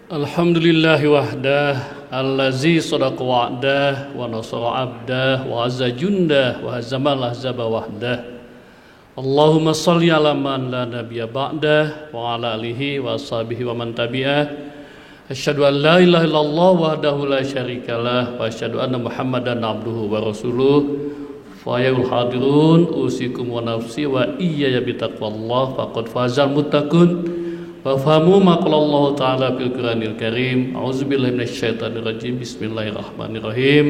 Alhamdulillahi wahdah allazi sadaqa wa'dah wa nasara abdah wa azza jundah wa hazamal ahzaba wahdah. Allahumma salli ala man la nabiyya ba'dah wa ala alihi wa ashabihi wa man tabi'ah. Asyhadu an la ilaha illallah wahdahu la syarikalah wa asyhadu anna Muhammadan abduhu wa rasuluh. Fa ayyuhal hadirun usikum wa nafsi wa iyaya bitaqwallah faqad fazal muttaqun. Fahamu maqala Allah Ta'ala fil Qur'anil Karim. A'udzubillahi minasyaitonir rajim. Bismillahirrahmanirrahim.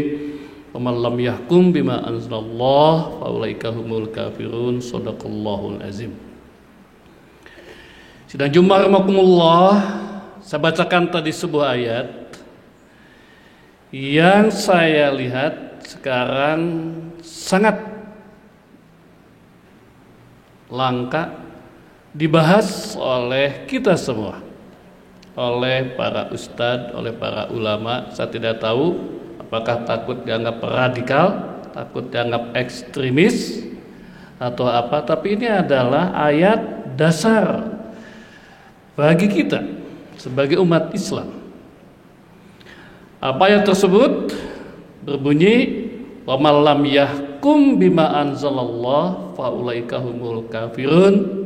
Wa man lam yahkum bima anzalallah fa ulaika humul kafirun. Shadaqallahul azim. Sidang Jumat rahimakumullah, saya bacakan tadi sebuah ayat yang saya lihat sekarang sangat langka dibahas oleh kita semua, oleh para ustadz, oleh para ulama. Saya tidak tahu apakah takut dianggap radikal, takut dianggap ekstremis atau apa, tapi ini adalah ayat dasar bagi kita sebagai umat Islam. Apa ayat tersebut? Berbunyi, wa man lam yahkum bima anzalallah fa ulaika humul kafirun.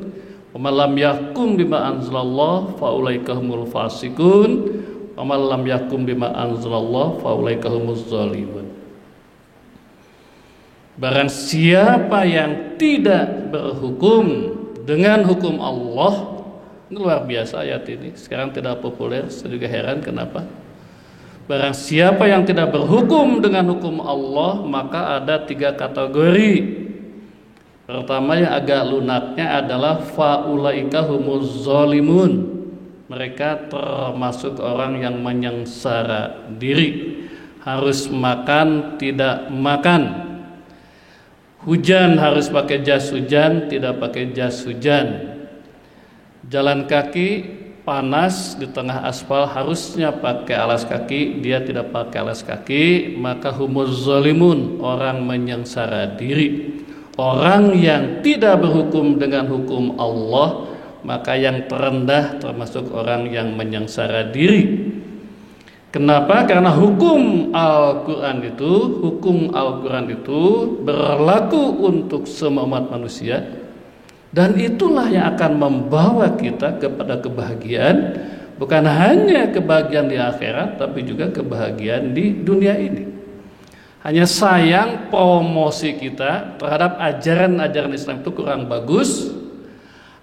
Wa man lam yahkum bima anzalallah fa ulaika humul fasiqun. Wa man lam yahkum bima anzalallah fa ulaika humuz zalimun. Barang siapa yang tidak berhukum dengan hukum Allah, ini luar biasa ayat ini. Sekarang tidak populer, saya juga heran kenapa. Barang siapa yang tidak berhukum dengan hukum Allah, maka ada 3 kategori. Pertama yang agak lunaknya adalah faulaika humuz zalimun. Mereka termasuk orang yang menyengsara diri. Harus makan, tidak makan. Hujan harus pakai jas hujan, tidak pakai jas hujan. Jalan kaki panas di tengah aspal, harusnya pakai alas kaki, dia tidak pakai alas kaki. Maka humuz zalimun, orang menyengsara diri. Orang yang tidak berhukum dengan hukum Allah, maka yang terendah termasuk orang yang menyengsara diri. Kenapa? Karena hukum Al-Quran itu berlaku untuk semua umat manusia, dan itulah yang akan membawa kita kepada kebahagiaan, bukan hanya kebahagiaan di akhirat, tapi juga kebahagiaan di dunia ini. Hanya sayang promosi kita terhadap ajaran-ajaran Islam itu kurang bagus.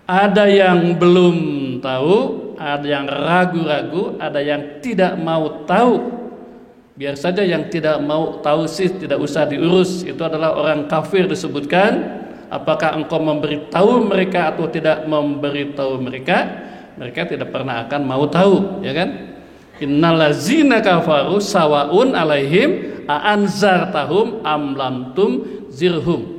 Ada yang belum tahu, ada yang ragu-ragu, ada yang tidak mau tahu. Biar saja yang tidak mau tahu sih, tidak usah diurus. Itu adalah orang kafir disebutkan. Apakah engkau memberitahu mereka atau tidak memberitahu mereka, mereka tidak pernah akan mau tahu, ya kan? Innallazina kafaru sawaun alaihim a'anzartahum am lam tunzirhum.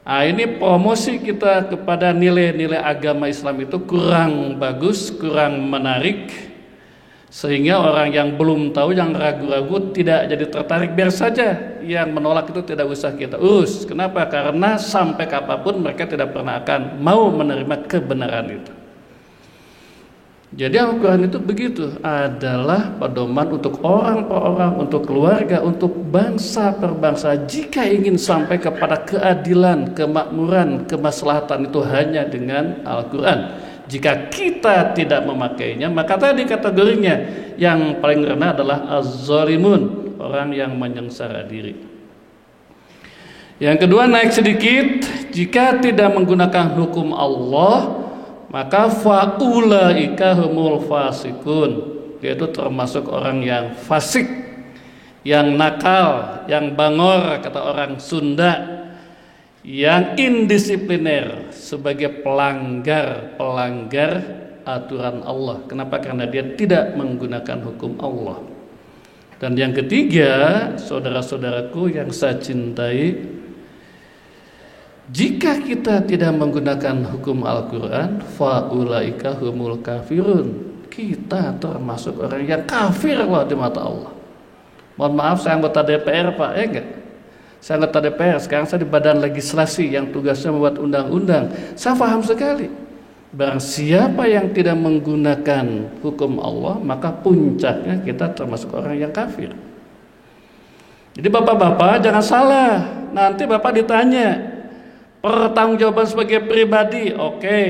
Ini promosi kita kepada nilai-nilai agama Islam itu kurang bagus, kurang menarik, sehingga orang yang belum tahu, yang ragu-ragu tidak jadi tertarik. Biar saja yang menolak itu tidak usah kita urus. Kenapa? Karena sampai kapanpun mereka tidak pernah akan mau menerima kebenaran itu. Jadi Al-Quran itu begitu, adalah pedoman untuk orang per orang, untuk keluarga, untuk bangsa per bangsa. Jika ingin sampai kepada keadilan, kemakmuran, kemaslahatan, itu hanya dengan Al-Quran. Jika kita tidak memakainya, maka tadi kategorinya yang paling rendah adalah az-zalimun, orang yang menyengsara diri. Yang kedua, naik sedikit, jika tidak menggunakan hukum Allah, maka faulaika humul fasikun, yaitu termasuk orang yang fasik, yang nakal, yang bangor kata orang Sunda, yang indisipliner, sebagai pelanggar aturan Allah. Kenapa? Karena dia tidak menggunakan hukum Allah. Dan yang ketiga, saudara-saudaraku yang saya cintai, jika kita tidak menggunakan hukum Al-Quran, faulaika humul kafirun, kita termasuk orang yang kafir loh di mata Allah. Mohon maaf, saya anggota DPR Pak, ya enggak? Saya anggota DPR, sekarang saya di badan legislasi yang tugasnya membuat undang-undang. Saya paham sekali Barang siapa yang tidak menggunakan hukum Allah, maka puncaknya kita termasuk orang yang kafir. Jadi bapak-bapak jangan salah. Nanti bapak ditanya, pertanggungjawaban sebagai pribadi, oke.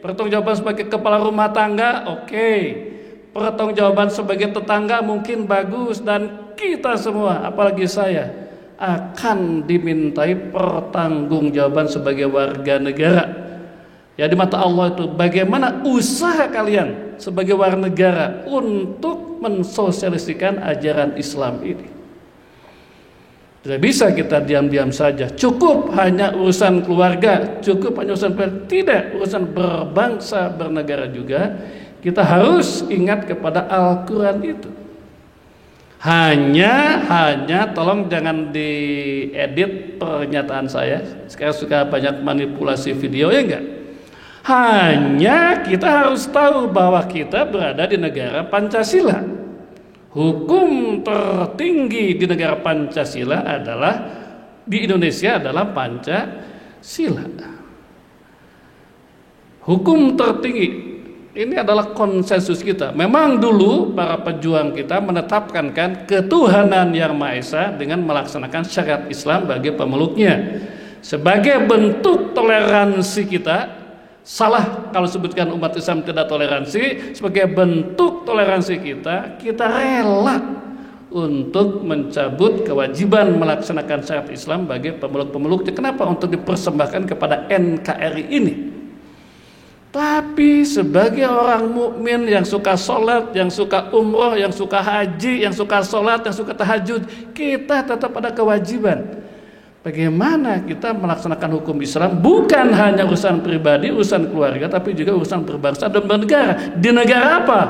Pertanggungjawaban sebagai kepala rumah tangga, oke. Pertanggungjawaban sebagai tetangga mungkin bagus, dan kita semua, apalagi saya, akan dimintai pertanggungjawaban sebagai warga negara. Ya, di mata Allah itu bagaimana usaha kalian sebagai warga negara untuk mensosialisasikan ajaran Islam ini. Tidak bisa kita diam-diam saja. Cukup hanya urusan keluarga, cukup hanya urusan tidak, urusan berbangsa, bernegara juga. Kita harus ingat kepada Al-Quran itu. Hanya tolong jangan diedit pernyataan saya. Sekarang suka banyak manipulasi video, ya enggak? Hanya kita harus tahu bahwa kita berada di negara Pancasila. Hukum tertinggi di negara Pancasila adalah, di Indonesia adalah Pancasila. Hukum tertinggi ini adalah konsensus kita. Memang dulu para pejuang kita menetapkan kan ketuhanan yang Maha Esa dengan melaksanakan syariat Islam bagi pemeluknya. Sebagai bentuk toleransi kita, salah kalau sebutkan umat Islam tidak toleransi. Sebagai bentuk toleransi kita rela untuk mencabut kewajiban melaksanakan syariat Islam bagi pemeluk-pemeluknya. Kenapa? Untuk dipersembahkan kepada NKRI ini. Tapi sebagai orang mukmin yang suka sholat, yang suka umroh, yang suka haji, yang suka sholat, yang suka tahajud, kita tetap ada kewajiban. Bagaimana kita melaksanakan hukum Islam bukan hanya urusan pribadi, urusan keluarga, tapi juga urusan berbangsa dan bernegara. Di negara apa?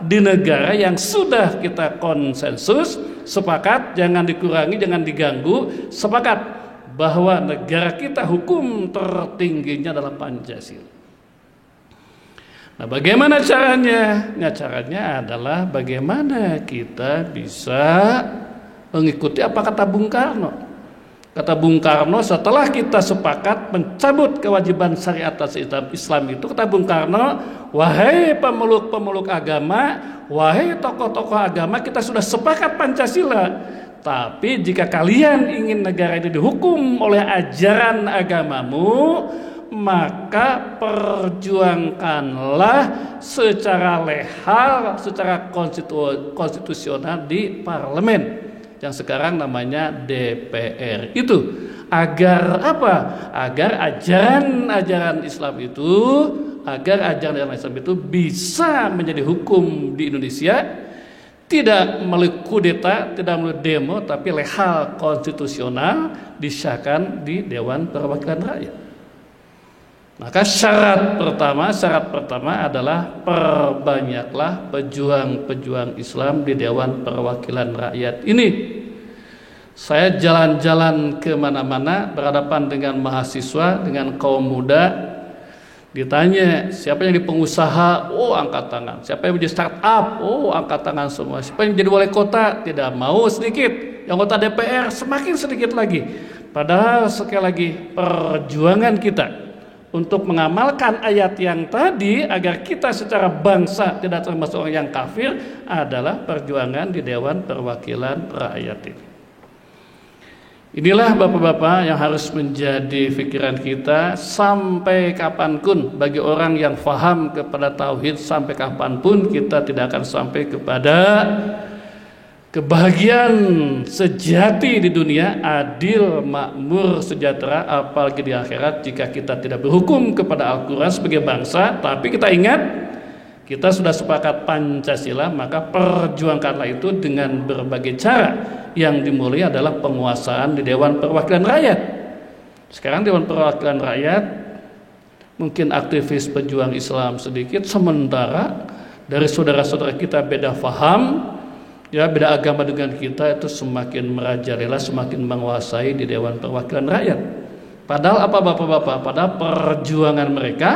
Di negara yang sudah kita konsensus, sepakat, jangan dikurangi, jangan diganggu, sepakat bahwa negara kita hukum tertingginya adalah Pancasila. Nah, bagaimana caranya? Nah, caranya adalah bagaimana kita bisa mengikuti apa kata Bung Karno. Kata Bung Karno, setelah kita sepakat mencabut kewajiban syariat atas Islam itu, kata Bung Karno, wahai pemeluk-pemeluk agama, wahai tokoh-tokoh agama, kita sudah sepakat Pancasila. Tapi jika kalian ingin negara ini dihukum oleh ajaran agamamu, maka perjuangkanlah secara legal, secara konstitusional di parlemen yang sekarang namanya DPR itu, agar apa? Agar ajaran Islam itu bisa menjadi hukum di Indonesia, tidak melalui kudeta, tidak melalui demo, tapi legal konstitusional disahkan di Dewan Perwakilan Rakyat. Maka syarat pertama adalah perbanyaklah pejuang-pejuang Islam di Dewan Perwakilan Rakyat ini. Saya jalan-jalan kemana-mana berhadapan dengan mahasiswa, dengan kaum muda, ditanya siapa yang jadi pengusaha, oh angkat tangan. Siapa yang menjadi startup, oh angkat tangan semua. Siapa yang jadi wali kota, tidak mau sedikit. Yang anggota DPR semakin sedikit lagi. Padahal sekali lagi perjuangan kita untuk mengamalkan ayat yang tadi agar kita secara bangsa tidak termasuk orang yang kafir adalah perjuangan di Dewan Perwakilan Rakyat ini. Inilah bapak-bapak yang harus menjadi pikiran kita sampai kapanpun. Bagi orang yang faham kepada tauhid, sampai kapanpun kita tidak akan sampai kepada kebahagiaan sejati di dunia, adil, makmur, sejahtera, apalagi di akhirat jika kita tidak berhukum kepada Al-Quran sebagai bangsa. Tapi kita ingat, kita sudah sepakat Pancasila, maka perjuangkanlah itu dengan berbagai cara. Yang dimulai adalah penguasaan di Dewan Perwakilan Rakyat. Sekarang Dewan Perwakilan Rakyat mungkin aktivis pejuang Islam sedikit, sementara dari saudara-saudara kita beda faham, ya beda agama dengan kita, itu semakin merajalela, semakin menguasai di Dewan Perwakilan Rakyat. Padahal apa bapak-bapak? Padahal perjuangan mereka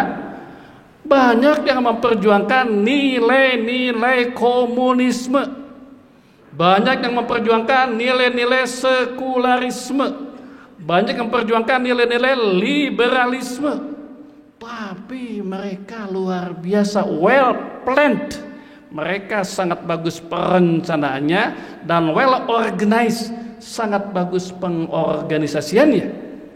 banyak yang memperjuangkan nilai-nilai komunisme, banyak yang memperjuangkan nilai-nilai sekularisme, banyak yang memperjuangkan nilai-nilai liberalisme. tapi mereka luar biasa well planned. Mereka sangat bagus perencanaannya dan well organized, sangat bagus pengorganisasiannya.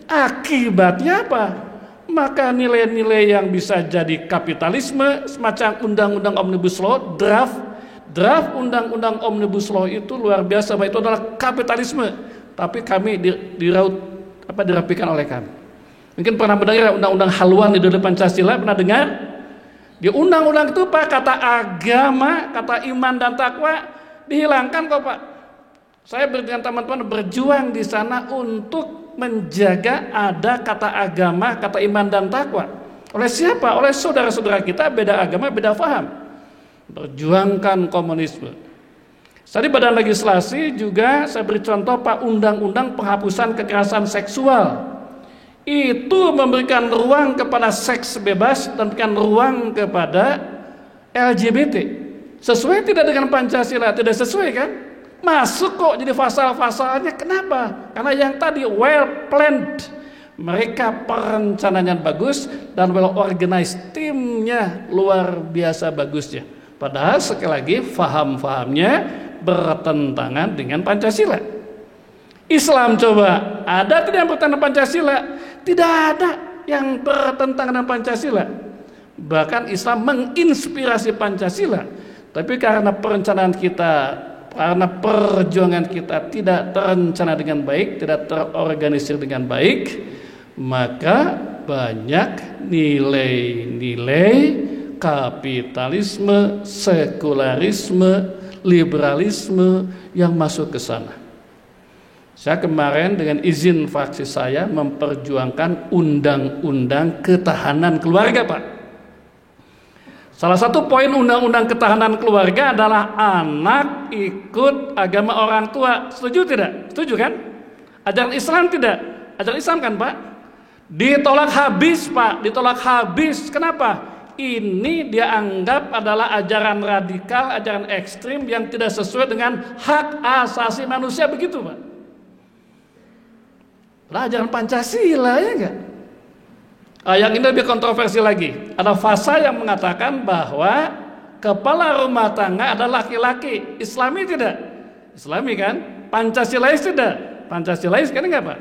Akibatnya apa? Maka nilai-nilai yang bisa jadi kapitalisme, semacam undang-undang Omnibus Law, draft undang-undang Omnibus Law itu luar biasa, bahwa itu adalah kapitalisme, tapi kami dirapikan oleh kami. Mungkin pernah mendengar undang-undang haluan di dalam Pancasila, pernah dengar? Di undang-undang itu Pak, kata agama, kata iman dan takwa dihilangkan kok Pak. Saya dengan teman-teman berjuang di sana untuk menjaga ada kata agama, kata iman dan takwa. Oleh siapa? Oleh saudara-saudara kita beda agama, beda faham. Berjuangkan komunisme. Tadi Badan Legislasi juga saya beri contoh Pak, undang-undang penghapusan kekerasan seksual. Itu memberikan ruang kepada seks bebas dan memberikan ruang kepada LGBT. Sesuai tidak dengan Pancasila? Tidak sesuai kan? Masuk kok jadi pasal-pasalnya. Kenapa? Karena yang tadi well planned, mereka perencanaannya bagus dan well organized, timnya luar biasa bagusnya. Padahal sekali lagi faham-fahamnya bertentangan dengan Pancasila. Islam coba, ada tidak yang bertentangan dengan Pancasila? Tidak ada yang bertentangan dengan Pancasila. Bahkan Islam menginspirasi Pancasila. Tapi karena perencanaan kita, karena perjuangan kita tidak terencana dengan baik, tidak terorganisir dengan baik, maka banyak nilai-nilai kapitalisme, sekularisme, liberalisme yang masuk ke sana. Saya kemarin dengan izin fraksi saya memperjuangkan undang-undang ketahanan keluarga Pak. Salah satu poin undang-undang ketahanan keluarga adalah anak ikut agama orang tua. Setuju tidak? Setuju kan? Ajaran Islam tidak? Ajaran Islam kan Pak? Ditolak habis Pak, ditolak habis. Kenapa? Ini dia anggap adalah ajaran radikal, ajaran ekstrim yang tidak sesuai dengan hak asasi manusia, begitu Pak. Lah ajaran Pancasila ya enggak? Yang ini lebih kontroversi lagi. Ada pasal yang mengatakan bahwa kepala rumah tangga adalah laki-laki. Islami tidak? Islami kan? Pancasilais tidak? Pancasilais kan enggak Pak?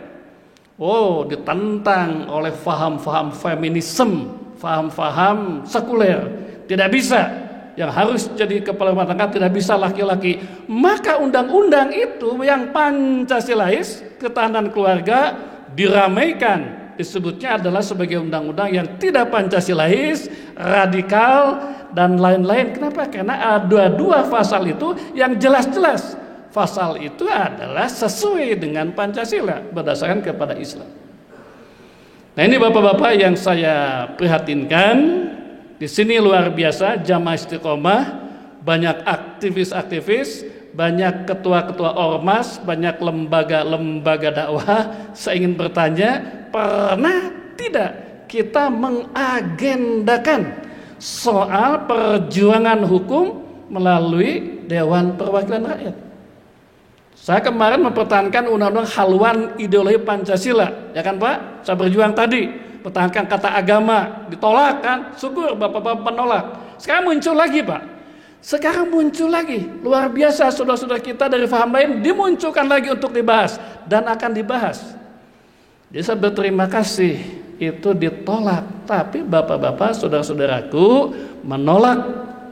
Oh, ditentang oleh faham-faham feminisme, faham-faham sekuler. Tidak bisa. Yang harus jadi kepala rumah tangga tidak bisa laki-laki. Maka undang-undang itu yang Pancasilais, ketahanan keluarga, diramaikan. Disebutnya adalah sebagai undang-undang yang tidak Pancasilais, radikal, dan lain-lain. Kenapa? Karena ada dua pasal itu yang jelas-jelas. Pasal itu adalah sesuai dengan Pancasila berdasarkan kepada Islam. Nah ini bapak-bapak yang saya prihatinkan. Di sini luar biasa Jamaah Istiqomah, banyak aktivis-aktivis, banyak ketua-ketua ormas, banyak lembaga-lembaga dakwah. Saya ingin bertanya, pernah tidak kita mengagendakan soal perjuangan hukum melalui Dewan Perwakilan Rakyat? Saya kemarin mempertahankan undang-undang haluan ideologi Pancasila, ya kan Pak? Saya berjuang tadi. Pertahankan kata agama, ditolak kan? Syukur bapak-bapak penolak. Sekarang muncul lagi Pak. Sekarang muncul lagi. Luar biasa saudara-saudara kita dari faham lain dimunculkan lagi untuk dibahas. Dan akan dibahas. Jadi saya berterima kasih itu ditolak. Tapi bapak-bapak saudara-saudaraku menolak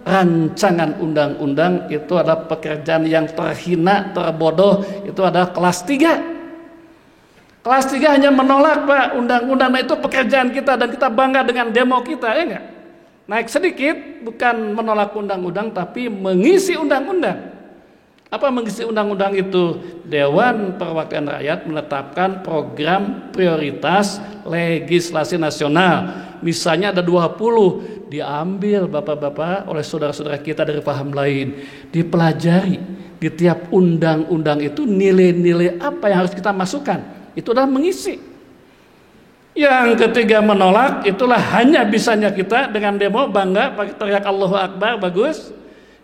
rancangan undang-undang itu adalah pekerjaan yang terhina, terbodoh. Itu adalah kelas 3. Kelas 3 hanya menolak Pak undang-undang, itu pekerjaan kita dan kita bangga dengan demo kita, ya enggak? Naik sedikit, bukan menolak undang-undang tapi mengisi undang-undang. Apa mengisi undang-undang itu? Dewan Perwakilan Rakyat menetapkan program prioritas legislasi nasional. Misalnya ada 20, diambil bapak-bapak oleh saudara-saudara kita dari paham lain, dipelajari di tiap undang-undang itu nilai-nilai apa yang harus kita masukkan. Itu adalah mengisi. Yang ketiga menolak, itulah hanya bisanya kita dengan demo bangga pakai teriak Allahu Akbar, bagus.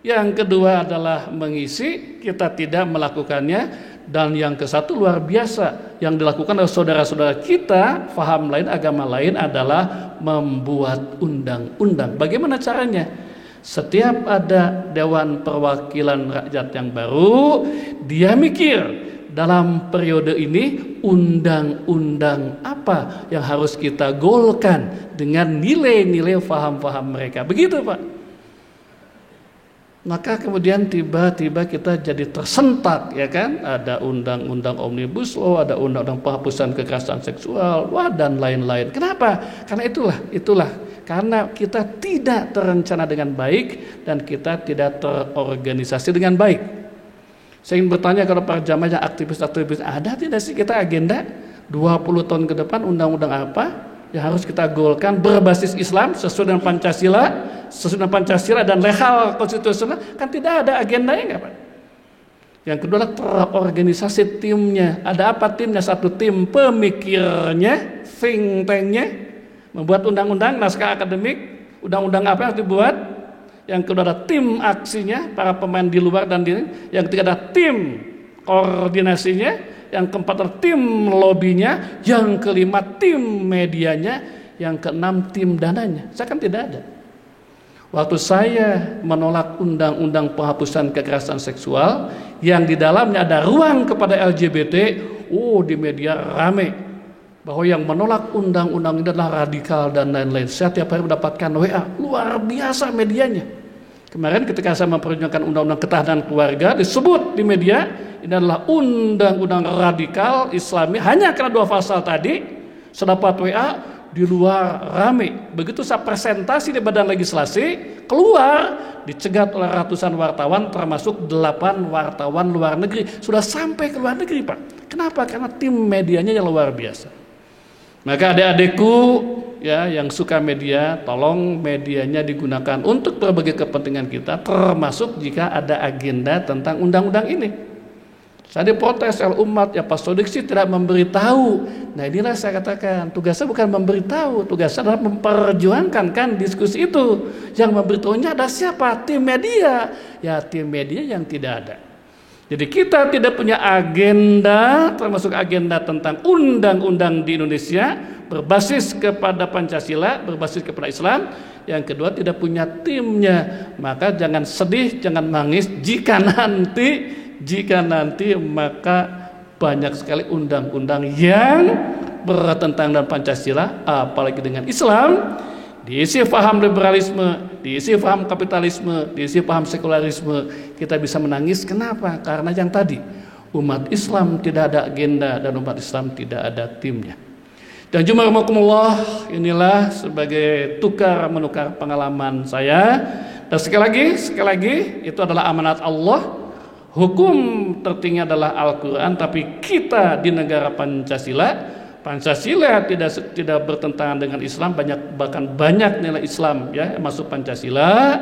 Yang kedua adalah mengisi, kita tidak melakukannya. Dan yang ke satu luar biasa yang dilakukan oleh saudara-saudara kita faham lain, agama lain adalah membuat undang-undang. Bagaimana caranya? Setiap ada Dewan Perwakilan Rakyat yang baru, dia mikir dalam periode ini undang-undang apa yang harus kita golkan dengan nilai-nilai faham-faham mereka. Begitu, Pak. Maka kemudian tiba-tiba kita jadi tersentak, ya kan? Ada undang-undang Omnibus Law, ada undang-undang penghapusan kekerasan seksual, dan lain-lain. Kenapa? Karena itulah. Karena kita tidak terencana dengan baik dan kita tidak terorganisasi dengan baik. Saya ingin bertanya kepada para jamaah yang aktivis-aktivis, ada tidak sih kita agenda 20 tahun ke depan undang-undang apa yang harus kita golkan berbasis Islam sesuai dengan Pancasila dan legal konstitusional? Kan tidak ada agendanya, enggak, Pak? Yang kedua adalah terorganisasi timnya. Ada apa timnya? Satu tim pemikirnya, think tanknya, membuat undang-undang, naskah akademik, undang-undang apa yang harus dibuat. Yang kedua ada tim aksinya, para pemain di luar dan di. Yang ketiga ada tim koordinasinya. Yang keempat ada tim lobbynya. Yang kelima tim medianya. Yang keenam tim dananya. Saya kan tidak ada. Waktu saya menolak undang-undang penghapusan kekerasan seksual yang di dalamnya ada ruang kepada LGBT, di media rame bahwa yang menolak undang-undang ini adalah radikal dan lain-lain. Saya tiap hari mendapatkan WA, luar biasa medianya. Kemarin ketika saya memperjuangkan undang-undang ketahanan keluarga, disebut di media ini adalah undang-undang radikal Islami hanya karena 2 pasal tadi. Saya dapat WA, di luar rame. Begitu saya presentasi di badan legislasi, keluar dicegat oleh ratusan wartawan, termasuk 8 wartawan luar negeri. Sudah sampai ke luar negeri, Pak. Kenapa? Karena tim medianya yang luar biasa. Maka adik-adikku ya yang suka media, tolong medianya digunakan untuk berbagai kepentingan kita, termasuk jika ada agenda tentang undang-undang ini. Saya diprotes oleh umat, ya Pak Sodik sih tidak memberitahu. Nah inilah saya katakan, tugasnya bukan memberitahu, tugasnya adalah memperjuangkan kan diskusi itu. Yang memberitahunya ada siapa? Tim media. Ya tim media yang tidak ada. Jadi kita tidak punya agenda, termasuk agenda tentang undang-undang di Indonesia berbasis kepada Pancasila, berbasis kepada Islam. Yang kedua tidak punya timnya. Maka jangan sedih, jangan nangis jika nanti maka banyak sekali undang-undang yang bertentangan dengan Pancasila, apalagi dengan Islam, diisi paham liberalisme, diisi paham kapitalisme, diisi paham sekularisme. Kita bisa menangis. Kenapa? Karena yang tadi, umat Islam tidak ada agenda dan umat Islam tidak ada timnya. Dan jumarakumullah, inilah sebagai tukar menukar pengalaman saya. Dan sekali lagi itu adalah amanat Allah. Hukum tertinggi adalah Al-Quran, tapi kita di negara Pancasila tidak bertentangan dengan Islam, bahkan banyak nilai Islam ya masuk Pancasila.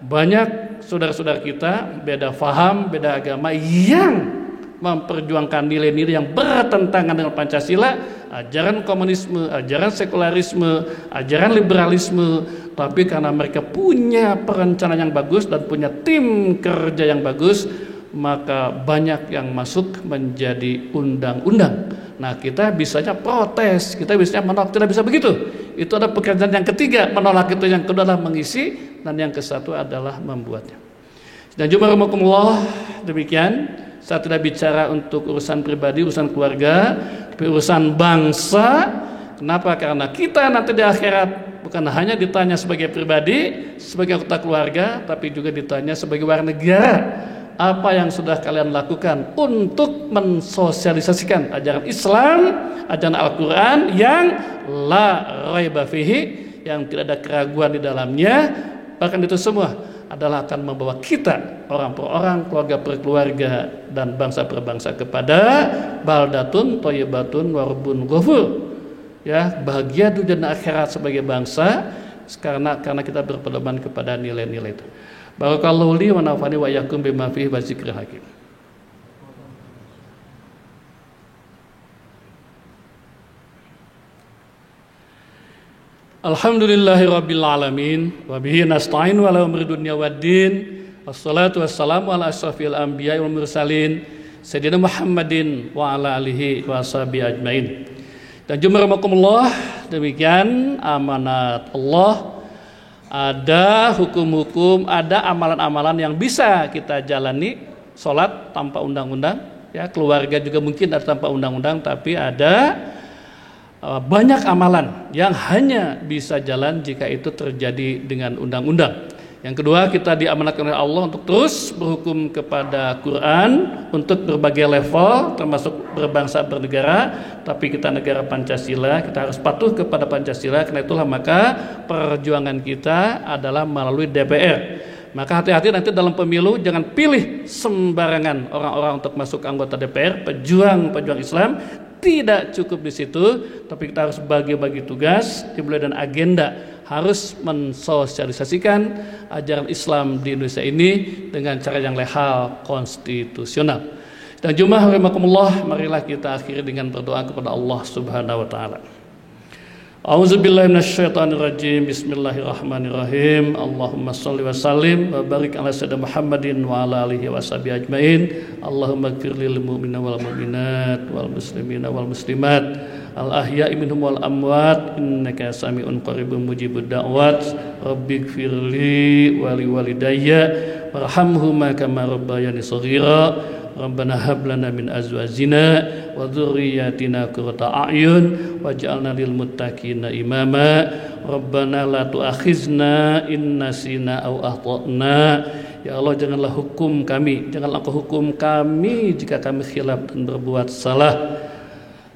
Banyak saudara-saudara kita beda faham, beda agama yang memperjuangkan nilai-nilai yang bertentangan dengan Pancasila, ajaran komunisme, ajaran sekularisme, ajaran liberalisme. Tapi karena mereka punya perencanaan yang bagus dan punya tim kerja yang bagus, maka banyak yang masuk menjadi undang-undang. Nah kita bisanya protes, kita bisanya menolak, tidak bisa begitu. Itu ada pekerjaan yang ketiga, menolak itu. Yang kedua adalah mengisi, dan yang kesatu adalah membuatnya. Dan jumarakumullah, demikian. Saya tidak bicara untuk urusan pribadi, urusan keluarga, tapi urusan bangsa. Kenapa? Karena kita nanti di akhirat bukan hanya ditanya sebagai pribadi, sebagai anggota keluarga, tapi juga ditanya sebagai warga negara. Apa yang sudah kalian lakukan untuk mensosialisasikan ajaran Islam, ajaran Al-Quran yang la raiba fihi, yang tidak ada keraguan di dalamnya. Bahkan itu semua adalah akan membawa kita, orang per orang, keluarga per keluarga, dan bangsa per bangsa kepada baldatun thayyibatun wa rabbun ghafur. Ya, bahagia dunia dan akhirat sebagai bangsa karena kita berpedoman kepada nilai-nilai itu. Barakallahu li wa nafani wa iyyakum bima fihi wa dzikril hakim. Alhamdulillahirabbil alamin wa bihi nasta'in wa ala umri dunya waddin. Wassalatu wassalamu ala asyrafil anbiya'i wal mursalin Sayyidina Muhammadin wa ala alihi wa sahbihi ajmain. Dan jumarakumullah, demikian amanat Allah. Ada hukum-hukum, ada amalan-amalan yang bisa kita jalani. Sholat tanpa undang-undang, ya, keluarga juga mungkin ada tanpa undang-undang, tapi ada banyak amalan yang hanya bisa jalan jika itu terjadi dengan undang-undang. Yang kedua, kita diamanatkan oleh Allah untuk terus berhukum kepada Quran untuk berbagai level, termasuk berbangsa bernegara. Tapi kita negara Pancasila, kita harus patuh kepada Pancasila. Karena itulah maka perjuangan kita adalah melalui DPR. Maka hati-hati nanti dalam pemilu, jangan pilih sembarangan orang-orang untuk masuk anggota DPR. Pejuang Islam tidak cukup di situ, tapi kita harus bagi-bagi tugas, dimulai dan agenda. Harus mensosialisasikan ajaran Islam di Indonesia ini dengan cara yang legal, konstitusional. Dan Jumat rahimakumullah, marilah kita akhiri dengan berdoa kepada Allah Subhanahu wa taala. A'udzubillahi minasyaitonirrajim. Bismillahirrahmanirrahim. Allahumma shalli wa sallim wa barik ala sayyidina Muhammadin wa ala alihi wa sahbihi ajmain. Allahumma ighfir lil mu'minina wal mu'minat wal muslimina wal muslimat al ahya'i minhum wal amwat innaka sami'un qaribun mujibud da'wat. Rabbighfirli wa li walidayya warhamhuma kama rabbayani shaghira. Rabbana hab lana min azwajina wa dzurriyyatina qurrata a'yun waj'alna lil muttaqina imama. Rabbana la tu'akhizna in nasina aw akhtana. Ya Allah, janganlah hukum kami, janganlah Engkau hukum kami jika kami khilaf dan berbuat salah.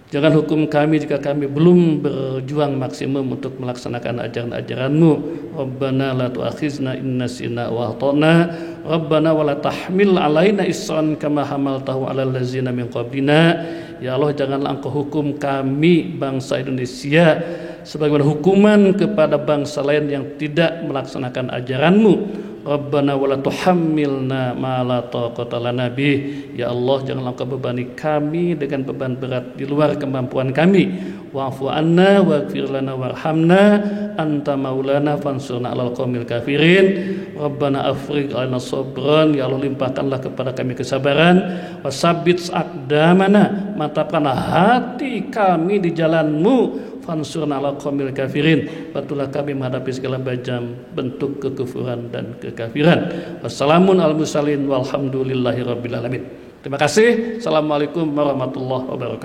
Jangan hukum kami jika kami belum berjuang maksimum untuk melaksanakan ajaran-ajaran-Mu. Rabbana la tu'akhizna in nasina wa akhtana. Rabbana wa la tahmil alaina isran kama hamaltahu 'alal ladzina min qablina. Ya Allah, janganlah Engkau hukum kami bangsa Indonesia sebagaimana hukuman kepada bangsa lain yang tidak melaksanakan ajaran-Mu. Rabbana wa la tuhammilna ma la taqata lana bih. Ya Allah, janganlah Engkau bebani kami dengan beban berat di luar kemampuan kami. Wa'fu anna waghfir lana warhamna anta maulana fansurna 'alal qaumil kafirin. Rabbana afrigh 'alaina sabran. Ya Allah, limpahkanlah kepada kami kesabaran. Wasabbit aqdamana, mantapkanlah hati kami di jalan-Mu. Fansurna 'alal qaumil kafirin. Bantulah kami menghadapi segala macam bentuk kekufuran dan kekafiran. Wassalamun al mursalin walhamdulillahi rabbil alamin. Terima kasih. Assalamualaikum warahmatullahi wabarakatuh.